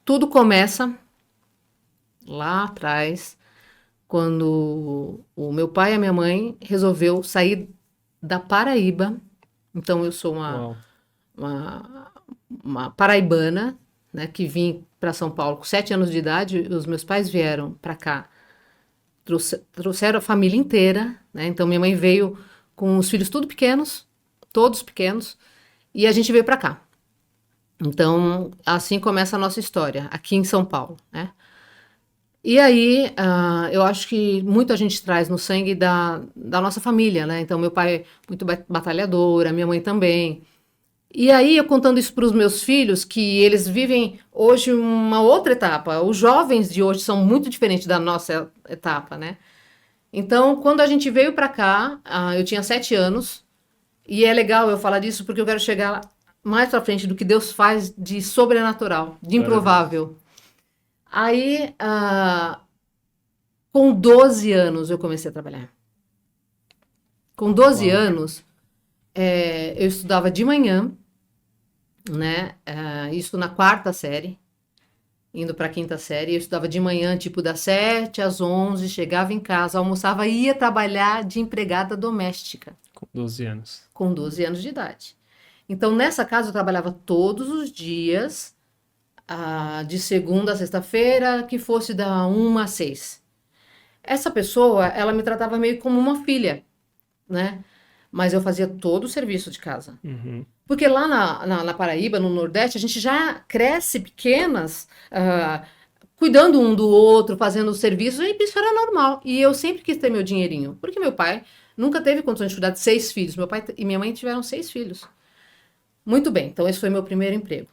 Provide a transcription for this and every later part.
tudo começa lá atrás, quando o meu pai e a minha mãe resolveu sair da Paraíba. Então eu sou Uau. uma, uma paraibana, né, que vim para São Paulo com 7 anos de idade. Os meus pais vieram para cá, trouxeram a família inteira, né? Então minha mãe veio com os filhos tudo pequenos, todos pequenos, e a gente veio para cá. Então assim começa a nossa história aqui em São Paulo, né? E aí, eu acho que muita gente traz no sangue da nossa família, né? Então, meu pai é muito batalhador, a minha mãe também. E aí, eu contando isso para os meus filhos, que eles vivem hoje uma outra etapa. Os jovens de hoje são muito diferentes da nossa etapa, né? Então, quando a gente veio para cá, eu tinha 7 anos, e é legal eu falar disso porque eu quero chegar mais para frente do que Deus faz de sobrenatural, de Glória a Deus. improvável. Aí, com 12 anos, eu comecei a trabalhar. Com 12 Uau. anos, eu estudava de manhã, né? Isso na quarta série, indo para a quinta série. Eu estudava de manhã, tipo das 7 às 11, chegava em casa, almoçava e ia trabalhar de empregada doméstica, Com 12 anos. com 12 anos de idade. Então, nessa casa, eu trabalhava todos os dias, de segunda a sexta-feira, que fosse da 1 às 6. Essa pessoa, ela me tratava meio como uma filha, né? Mas eu fazia todo o serviço de casa. Uhum. Porque lá na Paraíba, no Nordeste, a gente já cresce pequenas, cuidando um do outro, fazendo serviços, e isso era normal. E eu sempre quis ter meu dinheirinho, porque meu pai nunca teve condições de cuidar de 6 filhos. Meu pai e minha mãe tiveram 6 filhos. Muito bem, então esse foi meu primeiro emprego.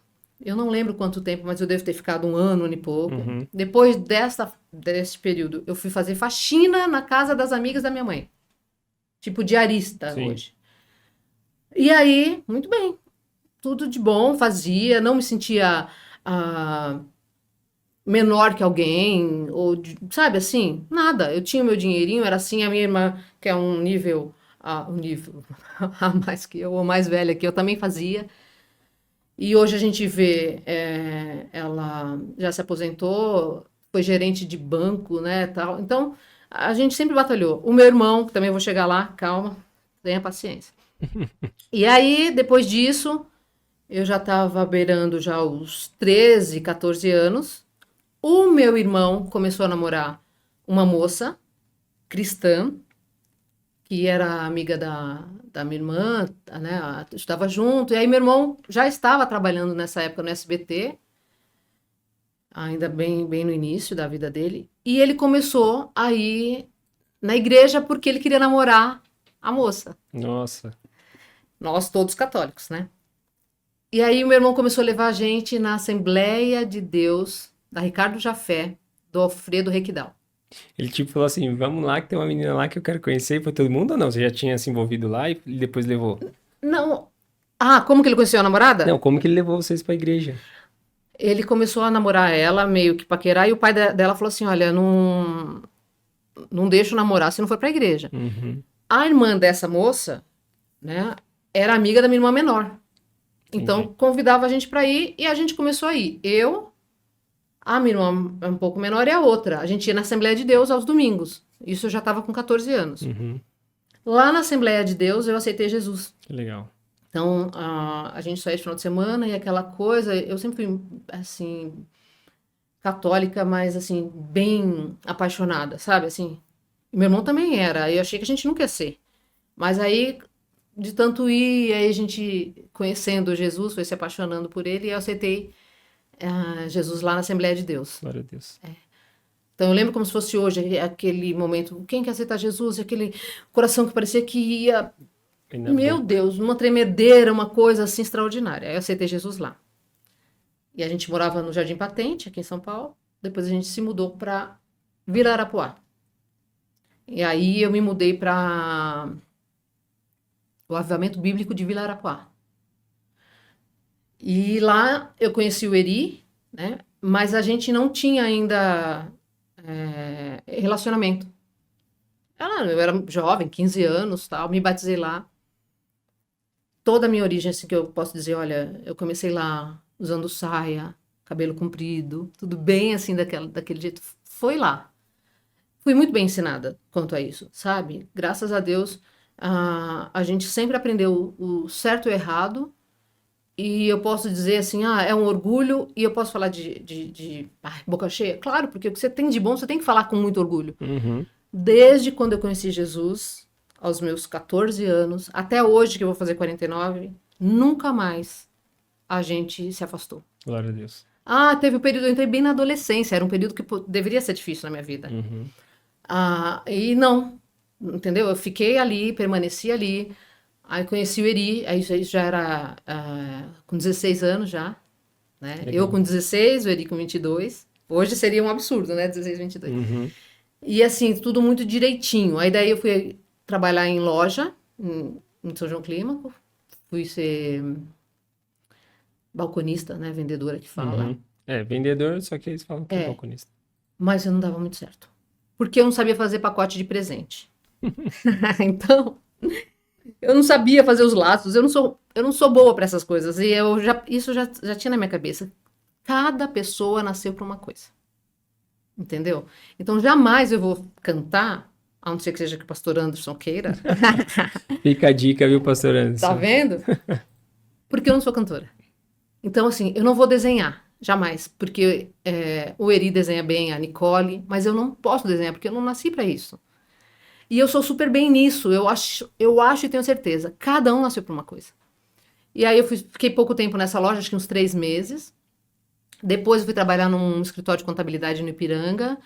Eu não lembro quanto tempo, mas eu devo ter ficado um ano e pouco. Uhum. Depois desse período, eu fui fazer faxina na casa das amigas da minha mãe. Tipo diarista Sim. hoje. E aí, muito bem, tudo de bom, fazia, não me sentia ah, menor que alguém, sabe assim, nada. Eu tinha o meu dinheirinho, era assim, a minha irmã, que é um nível a mais que eu, ou mais velha que eu, também fazia. E hoje a gente vê, ela já se aposentou, foi gerente de banco, né, tal. Então, a gente sempre batalhou. O meu irmão, que também vou chegar lá, calma, tenha paciência. E aí, depois disso, eu já estava beirando já os 13, 14 anos. O meu irmão começou a namorar uma moça cristã, que era amiga da minha irmã, né? Estava junto. E aí meu irmão já estava trabalhando nessa época no SBT, ainda bem no início da vida dele. E ele começou a ir na igreja porque ele queria namorar a moça. Nossa. Nós todos católicos, né? E aí o meu irmão começou a levar a gente na Assembleia de Deus, da Ricardo Jafé, do Alfredo Requidal. Ele tipo falou assim: vamos lá, que tem uma menina lá que eu quero conhecer pra todo mundo ou não? Você já tinha se envolvido lá e depois levou? Não. Ah, como que ele conheceu a Não, namorada? como que ele levou vocês pra igreja? Ele começou a namorar ela, meio que paquerar, e o pai dela falou assim: Olha, não deixa eu namorar se não for pra igreja. Uhum. A irmã dessa moça, né, era amiga da minha irmã menor. Entendi. Então convidava a gente pra ir e a gente começou a ir. Eu, a minha irmã é um pouco menor e a outra. A gente ia na Assembleia de Deus aos domingos. Isso eu já estava com 14 anos. Uhum. Lá na Assembleia de Deus eu aceitei Jesus. Que legal. Então, a gente só ia de final de semana e aquela coisa. Eu sempre fui, assim, católica, mas, assim, bem apaixonada, sabe? Assim, e meu irmão também era. Eu achei que a gente nunca ia ser. Mas aí, de tanto ir, aí a gente conhecendo Jesus, foi se apaixonando por ele e eu aceitei Jesus lá na Assembleia de Deus. Glória a Deus. Então, eu lembro como se fosse hoje, aquele momento, quem quer aceitar Jesus? Aquele coração que parecia que ia, Bem na meu boca. Deus, uma tremedeira, uma coisa assim extraordinária. Aí eu aceitei Jesus lá. E a gente morava no Jardim Patente, aqui em São Paulo. Depois a gente se mudou para Vila Arapuá. E aí eu me mudei para o Avivamento Bíblico de Vila Arapuá. E lá eu conheci o Eri, né? Mas a gente não tinha ainda relacionamento. Eu era jovem, 15 anos, tal, me batizei lá. Toda a minha origem, assim, que eu posso dizer, olha, eu comecei lá usando saia, cabelo comprido, tudo bem assim daquele jeito. Foi lá. Fui muito bem ensinada quanto a isso, sabe? Graças a Deus, a gente sempre aprendeu o certo e o errado. E eu posso dizer assim, é um orgulho, e eu posso falar boca cheia? Claro, porque o que você tem de bom, você tem que falar com muito orgulho. Uhum. Desde quando eu conheci Jesus, aos meus 14 anos, até hoje, que eu vou fazer 49, nunca mais a gente se afastou. Glória a Deus. Teve um período, eu entrei bem na adolescência, era um período que deveria ser difícil na minha vida. Uhum. E não, entendeu? Eu fiquei ali, permaneci ali. Aí conheci o Eri, aí isso já era com 16 anos já, né? Eu Legal. com 16, o Eri com 22. Hoje seria um absurdo, né? 16, 22. Uhum. E assim, tudo muito direitinho. Aí daí eu fui trabalhar em loja, em São João Clímaco. Fui ser balconista, né? Vendedora que fala. Uhum. É, vendedor, só que eles falam que é balconista. Mas eu não dava muito certo. Porque eu não sabia fazer pacote de presente. Então, eu não sabia fazer os laços. Eu não sou boa para essas coisas. E isso já tinha na minha cabeça. Cada pessoa nasceu para uma coisa. Entendeu? Então, jamais eu vou cantar, a não ser que seja que o pastor Anderson queira. Fica a dica, viu, pastor Tá Anderson? vendo? Porque eu não sou cantora. Então, assim, eu não vou desenhar, jamais. Porque o Eri desenha bem, a Nicole, mas eu não posso desenhar, porque eu não nasci para isso. E eu sou super bem nisso, eu acho e tenho certeza. Cada um nasceu para uma coisa. E aí fiquei pouco tempo nessa loja, acho que uns 3 meses. Depois eu fui trabalhar num escritório de contabilidade no Ipiranga.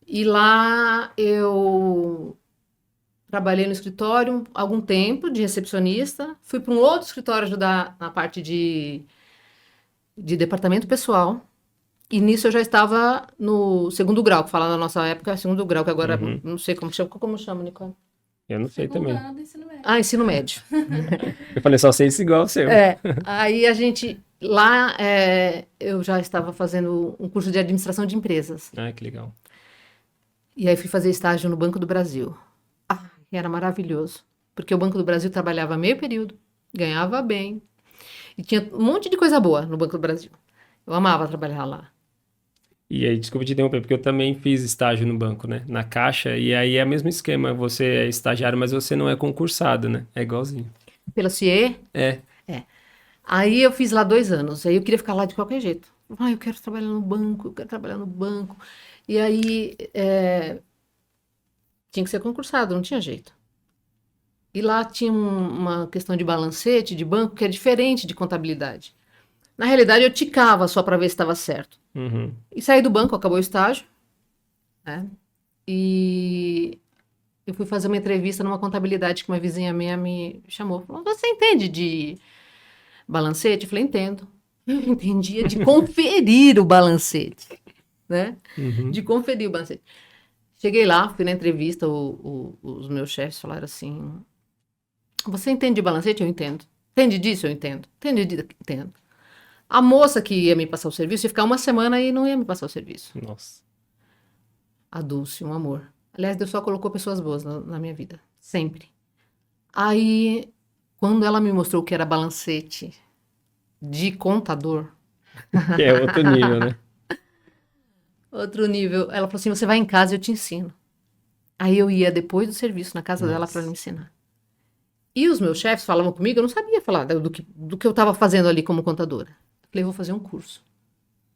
E lá eu trabalhei no escritório algum tempo de recepcionista. Fui para um outro escritório ajudar na parte de departamento pessoal. E nisso eu já estava no segundo grau, que fala na nossa época, segundo grau, que agora Uhum. não sei como chama, Nicole. Eu não sei Segundo também. ano do ensino médio. Ensino médio. Eu falei, só sei isso igual o seu. Aí a gente, lá eu já estava fazendo um curso de administração de empresas. Ah, que legal. E aí fui fazer estágio no Banco do Brasil. E era maravilhoso. Porque o Banco do Brasil trabalhava meio período, ganhava bem. E tinha um monte de coisa boa no Banco do Brasil. Eu amava trabalhar lá. E aí, desculpa te interromper, porque eu também fiz estágio no banco, né? Na Caixa, e aí é o mesmo esquema. Você é estagiário, mas você não é concursado, né? É igualzinho. Pela CIE. É. Aí eu fiz lá 2 anos. Aí eu queria ficar lá de qualquer jeito. Eu quero trabalhar no banco, eu quero trabalhar no banco. E aí tinha que ser concursado, não tinha jeito. E lá tinha uma questão de balancete, de banco, que é diferente de contabilidade. Na realidade, eu ticava só para ver se estava certo. Uhum. E saí do banco, acabou o estágio, né? E eu fui fazer uma entrevista numa contabilidade que uma vizinha minha me chamou. Falou, você entende de balancete? Eu falei, entendo. Eu entendia de conferir o balancete, né? Uhum. De conferir o balancete. Cheguei lá, fui na entrevista, os meus chefes falaram assim, você entende de balancete? Eu entendo. Entende disso? Eu entendo. Entende disso? Entendo. A moça que ia me passar o serviço ia ficar uma semana e não ia me passar o serviço. Nossa. A Dulce, um amor. Aliás, Deus só colocou pessoas boas na minha vida. Sempre. Aí, quando ela me mostrou o que era balancete de contador, Que é outro nível, né? outro nível, ela falou assim: você vai em casa e eu te ensino. Aí eu ia depois do serviço na casa dela para me ensinar. E os meus chefes falavam comigo, eu não sabia falar do que eu estava fazendo ali como contadora. Falei, vou fazer um curso.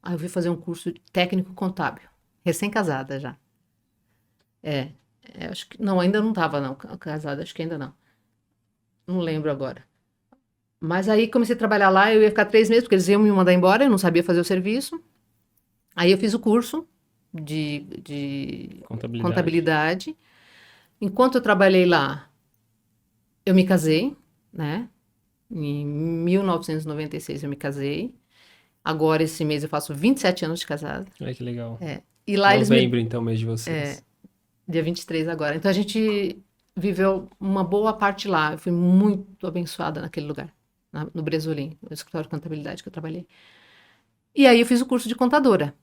Aí eu fui fazer um curso de técnico contábil, recém-casada já. Acho que, não, ainda não estava não, casada, acho que ainda não. Não lembro agora. Mas aí comecei a trabalhar lá, eu ia ficar 3 meses, porque eles iam me mandar embora, eu não sabia fazer o serviço. Aí eu fiz o curso de contabilidade. Enquanto eu trabalhei lá, eu me casei, né? Em 1996 eu me casei. Agora, esse mês, eu faço 27 anos de casada. Ai, que legal. E lá eles Novembro, então, mês de vocês. Dia 23 agora. Então, a gente viveu uma boa parte lá. Eu fui muito abençoada naquele lugar, no Bresolim, no escritório de contabilidade que eu trabalhei. E aí eu fiz o curso de contadora.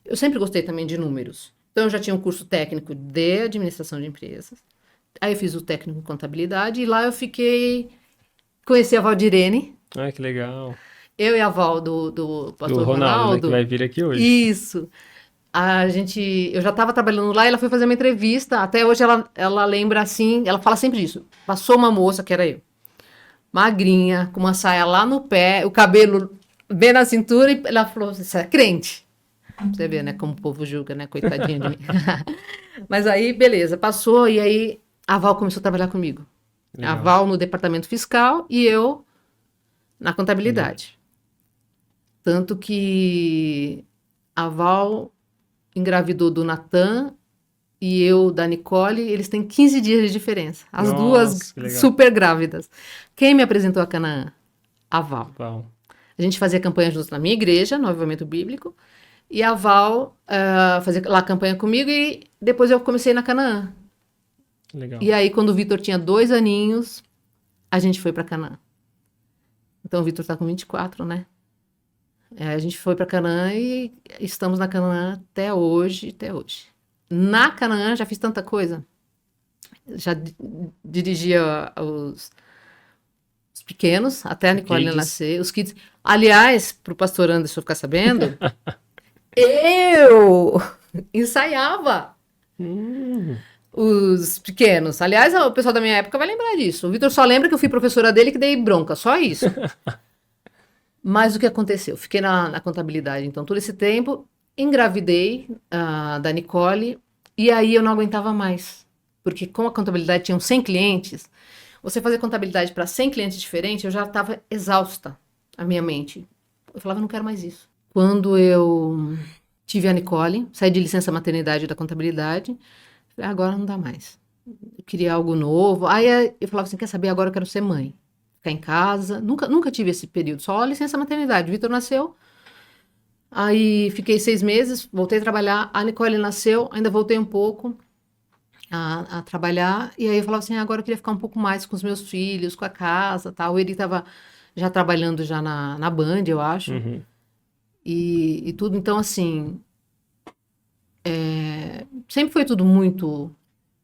Eu sempre gostei também de números. Então, eu já tinha um curso técnico de administração de empresas. Aí eu fiz o técnico em contabilidade e lá eu conheci a Valdirene. Ai, que legal. eu e a Val do Do pastor Ronaldo, né? Que Ronaldo, vai vir aqui hoje. isso. Eu já estava trabalhando lá, e ela foi fazer uma entrevista. Até hoje ela lembra assim, ela fala sempre disso. Passou uma moça, que era eu, magrinha, com uma saia lá no pé, o cabelo bem na cintura, e ela falou: Você é crente? Você vê, né, como o povo julga, né, coitadinha de mim. Mas aí, beleza, passou, e aí a Val começou a trabalhar comigo. A Legal. Val no departamento fiscal e eu na Entendi. contabilidade. Tanto que a Val engravidou do Natan e eu da Nicole, eles têm 15 dias de diferença. As duas Nossa, que legal. super grávidas. Quem me apresentou a Canaã? A Val. Uau, A gente fazia campanha juntos na minha igreja, no Avivamento Bíblico, e a Val fazia lá campanha comigo e depois eu comecei na Canaã. legal. E aí, quando o Vitor tinha 2 aninhos, a gente foi para Canaã. Então, o Vitor tá com 24, né? A gente foi para Canaã e estamos na Canaã até hoje, até hoje. Na Canaã já fiz tanta coisa. Já dirigia os pequenos, até a Nicole Kids. nascer, os kids. Aliás, para o pastor Anderson ficar sabendo, eu ensaiava Hum, os pequenos. Aliás, o pessoal da minha época vai lembrar disso. O Vitor só lembra que eu fui professora dele e que dei bronca, só isso. Mas o que aconteceu? Fiquei na contabilidade, então, todo esse tempo, engravidei da Nicole, e aí eu não aguentava mais. Porque como a contabilidade tinha 100 clientes, você fazer contabilidade para 100 clientes diferentes, eu já estava exausta, a minha mente. Eu falava, não quero mais isso. Quando eu tive a Nicole, saí de licença maternidade da contabilidade, falei, agora não dá mais. Eu queria algo novo. Aí eu falava assim, quer saber, agora eu quero ser mãe. Ficar em casa. Nunca tive esse período, só licença maternidade. O Vitor nasceu, aí fiquei 6 meses, voltei a trabalhar. A Nicole nasceu, ainda voltei um pouco a trabalhar. E aí eu falava assim, agora eu queria ficar um pouco mais com os meus filhos, com a casa, tal. Ele estava já trabalhando já na Band, eu acho, uhum. e tudo. Então, assim, sempre foi tudo muito.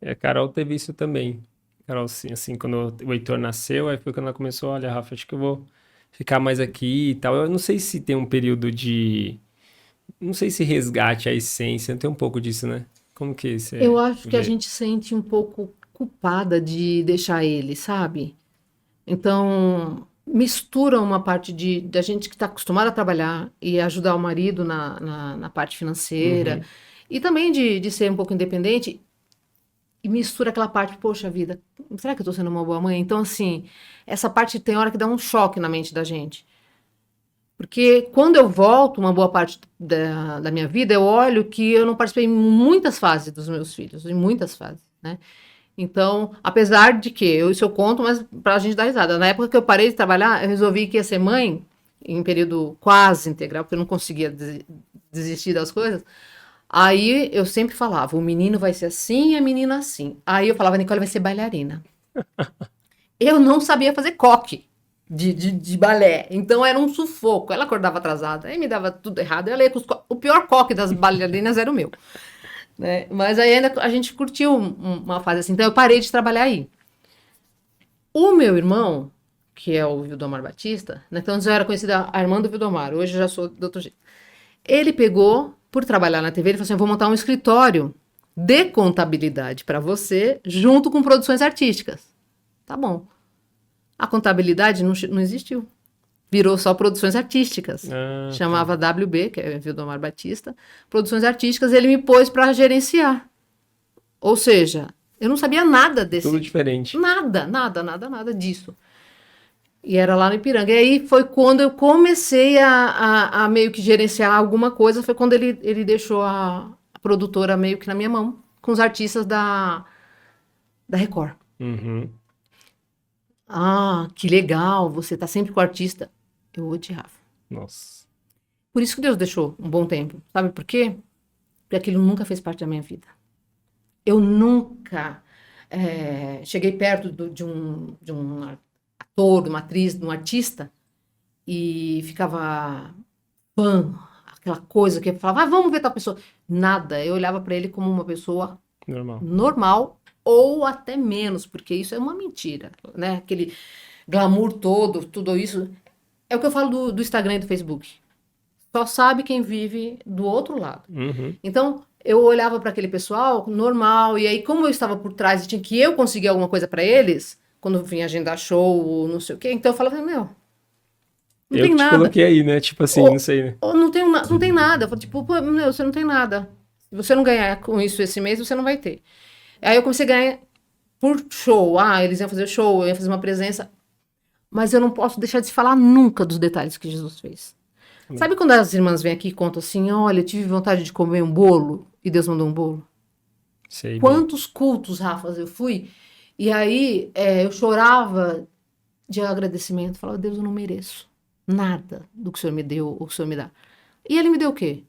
A Carol teve isso também. Carol, assim, quando o Heitor nasceu, aí foi quando ela começou, olha, Rafa, acho que eu vou ficar mais aqui e tal. Eu não sei se tem um período de... Não sei se resgate a essência, tem um pouco disso, né? Como que Eu você acho que a vê? gente sente um pouco culpada de deixar ele, sabe? Então, mistura uma parte da gente que está acostumada a trabalhar e ajudar o marido na parte financeira, Uhum. e também de ser um pouco independente, e mistura aquela parte, poxa vida, será que eu estou sendo uma boa mãe? Então, assim, essa parte tem hora que dá um choque na mente da gente. Porque quando eu volto, uma boa parte da minha vida, eu olho que eu não participei em muitas fases dos meus filhos, em muitas fases, né? Então, apesar de que, isso eu conto, mas pra gente dar risada. Na época que eu parei de trabalhar, eu resolvi que ia ser mãe, em período quase integral, porque eu não conseguia desistir das coisas. Aí eu sempre falava, o menino vai ser assim e a menina assim. Aí eu falava, a Nicole vai ser bailarina. Eu não sabia fazer coque de balé, então era um sufoco. Ela acordava atrasada, aí me dava tudo errado. Ela ia com o pior coque das bailarinas era o meu, né? Mas aí ainda a gente curtiu uma fase assim, então eu parei de trabalhar aí. O meu irmão, que é o Vildomar Batista, né? Então eu era conhecida a irmã do Vildomar, hoje eu já sou do outro jeito. Ele pegou, por trabalhar na TV, ele falou assim: eu vou montar um escritório de contabilidade para você, junto com produções artísticas. Tá bom. A contabilidade não existiu. Virou só produções artísticas. Ah, tá. Chamava WB, que é Vildomar Batista. Produções artísticas, ele me pôs para gerenciar. Ou seja, eu não sabia nada Tudo desse. diferente. Nada disso. E era lá no Ipiranga. E aí foi quando eu comecei a meio que gerenciar alguma coisa. Foi quando ele deixou a produtora meio que na minha mão, com os artistas da Record. Uhum. Ah, que legal, você tá sempre com o artista. Eu odiava. Nossa. Por isso que Deus deixou um bom tempo. Sabe por quê? Porque aquilo nunca fez parte da minha vida. Eu nunca cheguei perto de um ator, de uma atriz, de um artista e ficava fã, aquela coisa que eu falava, vamos ver tal pessoa. Nada, eu olhava para ele como uma pessoa Normal. normal ou até menos, porque isso é uma mentira, né? Aquele glamour todo, tudo isso. É o que eu falo do Instagram e do Facebook. Só sabe quem vive do outro lado. Uhum. Então, eu olhava para aquele pessoal normal, e aí, como eu estava por trás e tinha que eu conseguir alguma coisa para eles, quando vinha agendar show, não sei o quê, então eu falava, meu, não Eu tem que te nada. coloquei aí, né? Tipo assim, não Ou, sei, né? ou não, não tem nada. Eu falei, tipo, pô, meu, você não tem nada. Se você não ganhar com isso esse mês, você não vai ter. Aí eu comecei a ganhar por show. Ah, eles iam fazer show, eu ia fazer uma presença. Mas eu não posso deixar de falar nunca dos detalhes que Jesus fez. Amém. Sabe quando as irmãs vêm aqui e contam assim: olha, eu tive vontade de comer um bolo e Deus mandou um bolo? Sei bem. Quantos cultos, Rafa, eu fui? E aí eu chorava de agradecimento. Falava, Deus, eu não mereço nada do que o Senhor me deu ou que o Senhor me dá. E ele me deu o quê?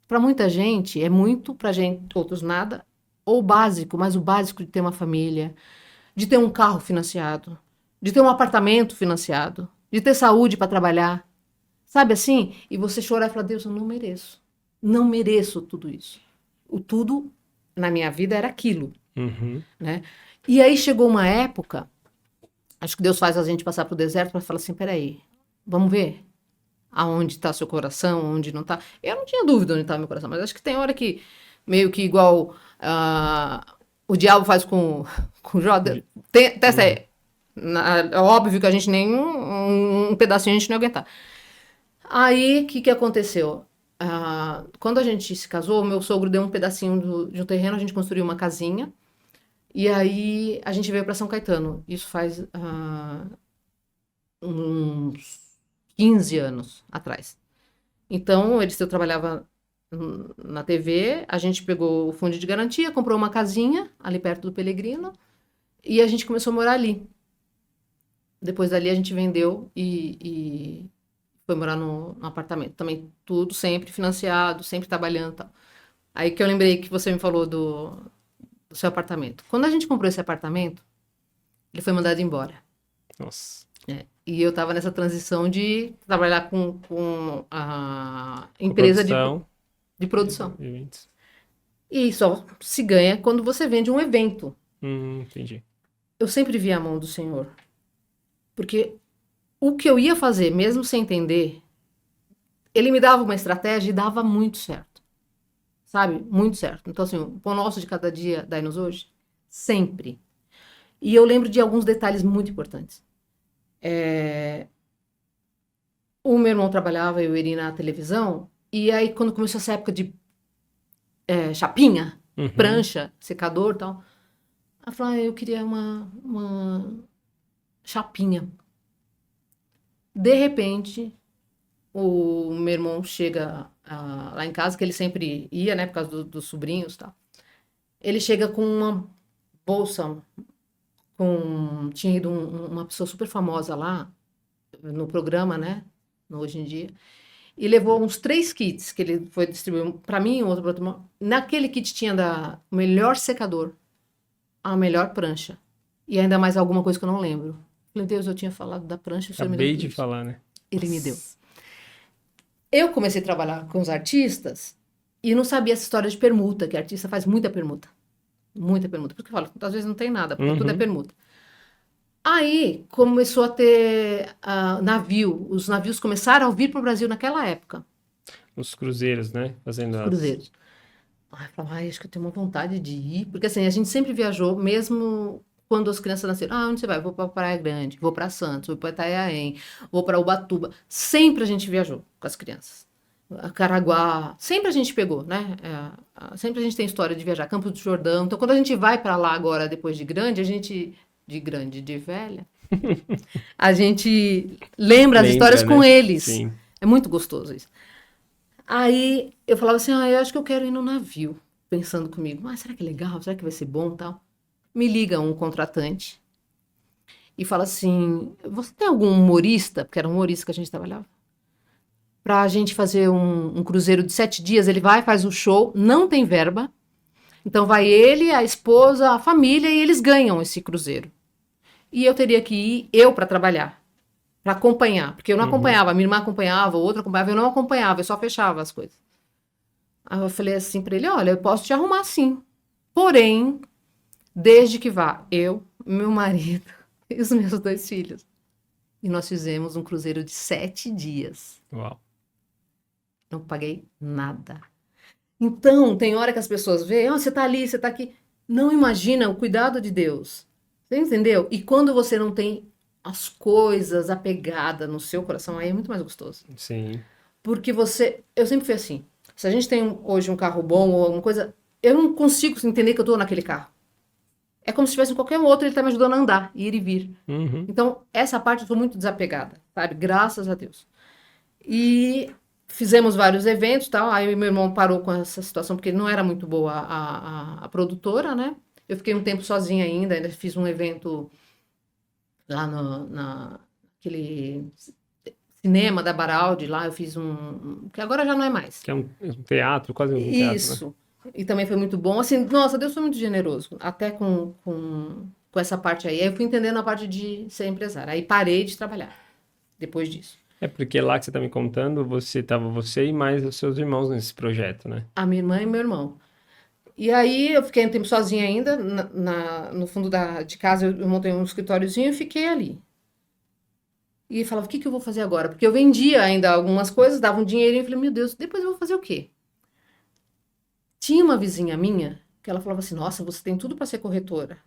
Para muita gente é muito, para gente, outros nada, ou básico, mas o básico de ter uma família, de ter um carro financiado, de ter um apartamento financiado, de ter saúde para trabalhar. Sabe assim? E você chorar e falar, Deus, eu não mereço. Não mereço tudo isso. O tudo na minha vida era aquilo, Uhum. né? E aí chegou uma época, acho que Deus faz a gente passar pro deserto para falar assim, peraí, vamos ver aonde está seu coração, onde não está. Eu não tinha dúvida onde estava meu coração, mas acho que tem hora que, meio que igual o diabo faz com Jó, testa Uhum. aí. É óbvio que a gente nem um pedacinho a gente não ia aguentar. Aí, o que que aconteceu? Quando a gente se casou, meu sogro deu um pedacinho de um terreno, a gente construiu uma casinha, e aí a gente veio para São Caetano. Isso faz uns 15 anos atrás. Então, eu trabalhava na TV, a gente pegou o fundo de garantia, comprou uma casinha ali perto do Pelegrino, e a gente começou a morar ali. Depois dali a gente vendeu e foi morar no apartamento. Também tudo sempre financiado, sempre trabalhando e tal. Aí que eu lembrei que você me falou do seu apartamento. Quando a gente comprou esse apartamento, ele foi mandado embora. Nossa. E eu estava nessa transição de trabalhar com a Com a empresa de, produção, de produção. eventos. E só se ganha quando você vende um evento. Entendi. Eu sempre vi a mão do Senhor. Porque o que eu ia fazer, mesmo sem entender, ele me dava uma estratégia e dava muito certo. Sabe? Muito certo. Então, assim, o pão nosso de cada dia dai-nos hoje, sempre. E eu lembro de alguns detalhes muito importantes. O meu irmão trabalhava, eu iria na televisão, e aí quando começou essa época de chapinha, Uhum. prancha, secador e tal, ela falou, eu queria uma chapinha. De repente, o meu irmão chega lá em casa, que ele sempre ia, né, por causa dos sobrinhos e tal. Ele chega com uma bolsa, tinha ido uma pessoa super famosa lá, no programa, né, no Hoje em Dia, e levou uns 3 kits que ele foi distribuir para mim, outro para outro irmão. Naquele kit tinha o melhor secador, a melhor prancha, e ainda mais alguma coisa que eu não lembro. Falei, Deus, eu tinha falado da prancha, o senhor me deu Acabei tudo de isso. falar, né? Ele me deu. Nossa. Eu comecei a trabalhar com os artistas e não sabia essa história de permuta, que artista faz muita permuta. Muita permuta. Por isso que eu falo, às vezes não tem nada, porque tudo é Uhum. permuta. Aí começou a ter navio. Os navios começaram a vir para o Brasil naquela época, Os cruzeiros, né? Fazendo os as. cruzeiros. Aí eu falava, acho que eu tenho uma vontade de ir. Porque assim, a gente sempre viajou, mesmo quando as crianças nasceram. Onde você vai? Vou para Praia Grande, vou para Santos, vou para Itanhaém, vou para Ubatuba. Sempre a gente viajou com as crianças. Caraguá, sempre a gente pegou, né? Sempre a gente tem história de viajar, Campos do Jordão. Então, quando a gente vai para lá agora, depois de grande, de velha, a gente lembra as histórias Lembra, com né? eles. Sim. É muito gostoso isso. Aí eu falava assim, eu acho que eu quero ir no navio, pensando comigo, mas será que é legal? Será que vai ser bom, tal? Me liga um contratante e fala assim, você tem algum humorista, porque era um humorista que a gente trabalhava, pra gente fazer um cruzeiro de 7 dias, ele vai, faz o show, não tem verba, então vai ele, a esposa, a família e eles ganham esse cruzeiro. E eu teria que ir, eu para trabalhar, para acompanhar, porque eu não Uhum. acompanhava, a minha irmã acompanhava, o outro acompanhava, eu não acompanhava, eu só fechava as coisas. Aí eu falei assim para ele, olha, eu posso te arrumar sim, porém, desde que vá eu, meu marido e os meus 2 filhos. E nós fizemos um cruzeiro de 7 dias. Uau. Não paguei nada. Então, tem hora que as pessoas veem, você tá ali, você tá aqui. Não imagina o cuidado de Deus. Você entendeu? E quando você não tem as coisas apegadas no seu coração, aí é muito mais gostoso. Sim. Porque eu sempre fui assim. Se a gente tem hoje um carro bom ou alguma coisa, eu não consigo entender que eu tô naquele carro. É como se tivesse qualquer outro, ele tá me ajudando a andar, ir e vir. Uhum. Então, essa parte eu sou muito desapegada, sabe? Graças a Deus. E fizemos vários eventos, tal. Aí meu irmão parou com essa situação porque não era muito boa a produtora, né? Eu fiquei um tempo sozinha ainda fiz um evento lá naquele cinema da Baraldi, lá eu fiz que agora já não é mais. Que é um teatro, quase um teatro, né? Isso. E também foi muito bom. Assim, nossa, Deus foi muito generoso, até com essa parte aí. Aí eu fui entendendo a parte de ser empresária. Aí parei de trabalhar depois disso. É porque lá que você tá me contando, você e mais os seus irmãos nesse projeto, né? A minha irmã e meu irmão. E aí eu fiquei um tempo sozinha ainda, no fundo de casa eu montei um escritóriozinho e fiquei ali. E falava, o que que eu vou fazer agora? Porque eu vendia ainda algumas coisas, dava um dinheirinho, e falei, meu Deus, depois eu vou fazer o quê? Tinha uma vizinha minha que ela falava assim, nossa, você tem tudo para ser corretora.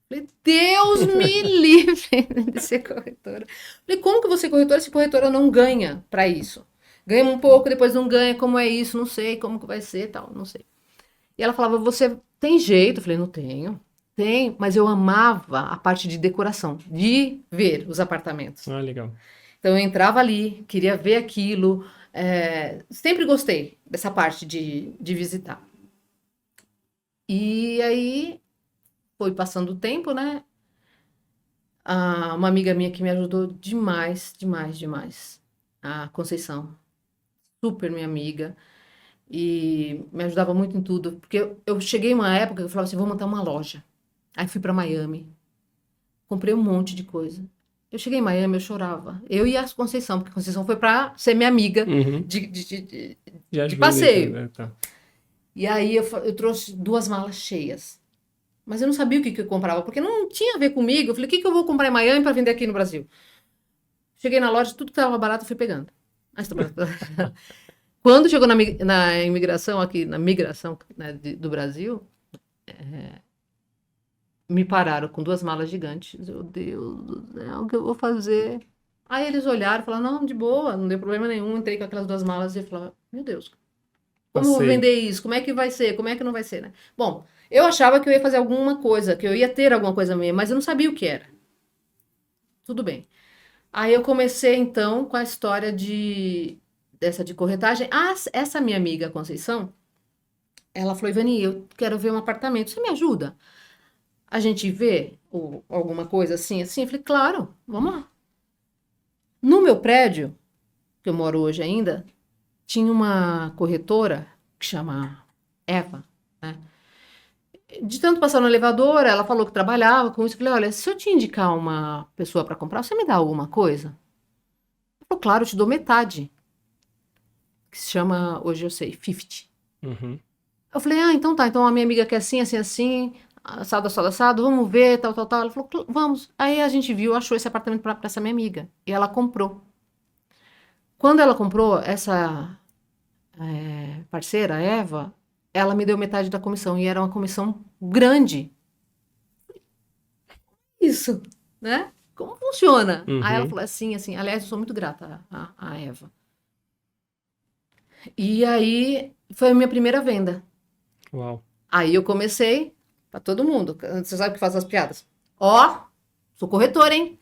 Falei, Deus me livre de ser corretora. Falei, como que eu vou ser corretora se corretora não ganha para isso? Ganha um pouco, depois não ganha, como é isso? Não sei, como que vai ser, tal, não sei. E ela falava, você tem jeito? Eu falei, não tenho. Tem, mas eu amava a parte de decoração, de ver os apartamentos. Ah, legal. Então eu entrava ali, queria ver aquilo, sempre gostei dessa parte de visitar. E aí foi passando o tempo, né? Uma amiga minha que me ajudou demais, demais, demais. A Conceição, super minha amiga. E me ajudava muito em tudo. Porque eu cheguei uma época que eu falava assim, vou montar uma loja. Aí fui para Miami. Comprei um monte de coisa. Eu cheguei em Miami, eu chorava. Eu e a Conceição, porque a Conceição foi para ser minha amiga Uhum. de Já ajuda passeio. isso, né? Tá. E aí eu trouxe 2 malas cheias. Mas eu não sabia o que eu comprava, porque não tinha a ver comigo. Eu falei, o que eu vou comprar em Miami para vender aqui no Brasil? Cheguei na loja, tudo que estava barato eu fui pegando. Ah, estou barato. Quando chegou na imigração, aqui, na migração, né, do Brasil, me pararam com 2 malas gigantes. Meu Deus do céu, o que eu vou fazer? Aí eles olharam e falaram, não, de boa, não deu problema nenhum. Entrei com aquelas 2 malas e falava, meu Deus, como eu vou Passei. vender isso? Como é que vai ser? Como é que não vai ser, né? Bom, eu achava que eu ia fazer alguma coisa, que eu ia ter alguma coisa minha, mas eu não sabia o que era. Tudo bem. Aí eu comecei, então, com a história dessa de corretagem. Essa minha amiga, Conceição, ela falou, Ivani, eu quero ver um apartamento, você me ajuda? A gente vê alguma coisa assim, assim? Eu falei, claro, vamos lá. No meu prédio, que eu moro hoje ainda, tinha uma corretora que chama Eva, né? De tanto passar no elevador, ela falou que trabalhava com isso. Eu falei, olha, se eu te indicar uma pessoa para comprar, você me dá alguma coisa? Ela falou, claro, eu te dou metade. Que se chama, hoje eu sei, 50. Uhum. Eu falei, então tá, então a minha amiga quer assim, assim, assim, assado, assado, assado, vamos ver, tal, tal, tal. Ela falou, vamos. Aí a gente viu, achou esse apartamento para essa minha amiga. E ela comprou. Quando ela comprou, essa parceira, a Eva, ela me deu metade da comissão. E era uma comissão grande. Isso, né? Como funciona? Aí ela Uhum. falou assim, assim. Aliás, eu sou muito grata à Eva. E aí foi a minha primeira venda. Uau. Aí eu comecei para todo mundo. Você sabe o que faz as piadas? Ó, sou corretora, hein?